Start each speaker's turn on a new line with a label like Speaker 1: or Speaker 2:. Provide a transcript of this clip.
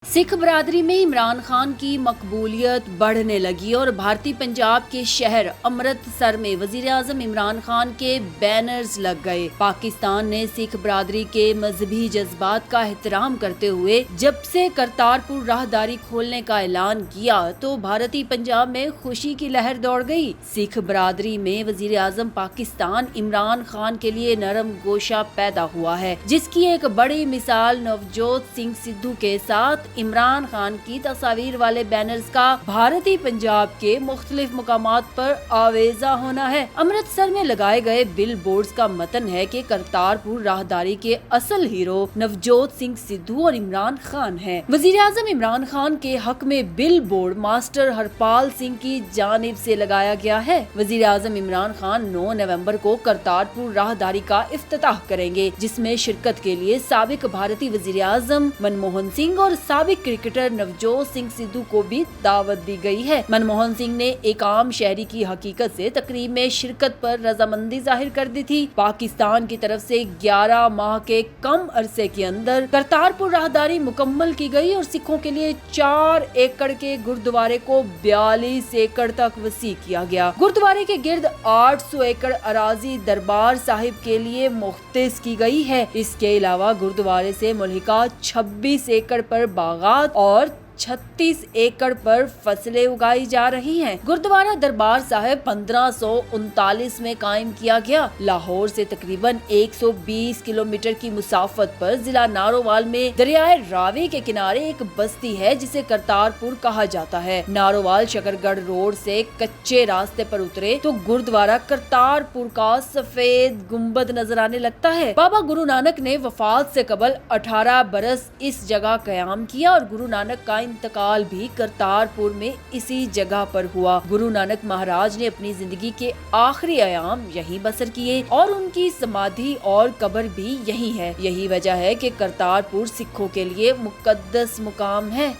Speaker 1: सिख बरादरी में इमरान खान की मकबूलियत बढ़ने लगी और भारतीय पंजाब के शहर अमृतसर में वजीर-ए-आज़म इमरान खान के बैनर्स लग गए। पाकिस्तान ने सिख बरादरी के मजहबी जज्बात का एहतराम करते हुए जब से करतारपुर राहदारी खोलने का ऐलान किया तो भारतीय पंजाब में खुशी की लहर दौड़ गई। सिख बरादरी में वजीर-ए-आज़म पाकिस्तान इमरान खान के लिए नरम गोशा पैदा हुआ है, जिसकी एक बड़ी मिसाल नवजोत सिंह सिद्धू के साथ इमरान खान की तस्वीर वाले बैनर्स का भारतीय पंजाब के मुख्तलिफ मुकामात पर आवेजा होना है। अमृतसर में लगाए गए बिल बोर्ड्स का मतन है कि करतारपुर राहदारी के असल हीरो नवजोत सिंह सिद्धू और इमरान खान हैं। वजीर-ए-आज़म इमरान खान के हक में bill board master Harpal Singh की जानिब से लगाया गया है। वजीर-ए-आज़म इमरान खान 9 नवंबर को करतारपुर राहदारी का इफ्तिताह करेंगे, जिसमें शिरकत के लिए साबिक भारतीय वजीर-ए-आज़म मनमोहन सिंह और साबिक क्रिकेटर नवजोत सिंह सिद्धू को भी दावत दी गई है। मनमोहन सिंह ने एक आम शहरी की हकीकत से तकरीब में शिरकत पर रजामंदी जाहिर कर दी थी। पाकिस्तान की तरफ से 11 माह के कम अरसे के अंदर करतारपुर राहदारी मुकम्मल की गई और सिखों के लिए 4 एकड़ के गुरुद्वारे को 42 एकड़ तक वसी किया गया। गुरुद्वारे के गिर्द 800 एकड़ अराजी दरबार साहिब के लिए मुख्तस की गई है। इसके अलावा गुरुद्वारे से मुल्हिका 26 एकड़ पर बागात और 36 एकड़ पर फसलें उगाई जा रही हैं। गुरुद्वारा दरबार साहिब 1539 में कायम किया गया। लाहौर से तकरीबन 120 किलोमीटर की मुसाफत पर जिला नारोवाल में दरियाए रावी के किनारे एक बस्ती है जिसे करतारपुर कहा जाता है। नारोवाल शकरगढ़ रोड से कच्चे रास्ते पर उतरे तो गुरुद्वारा करतारपुर का सफेद गुंबद नजर आने लगता है। बाबा गुरु नानक ने वफात से कबल 18 बरस इस जगह कयाम किया और गुरु नानक का इंतकाल भी करतारपुर में इसी जगह पर हुआ। गुरु नानक महाराज ने अपनी जिंदगी के आखिरी अयाम यहीं बसर किए और उनकी समाधि और कब्र भी यहीं है। यही वजह है कि करतारपुर सिखों के लिए मुकद्दस मुकाम है।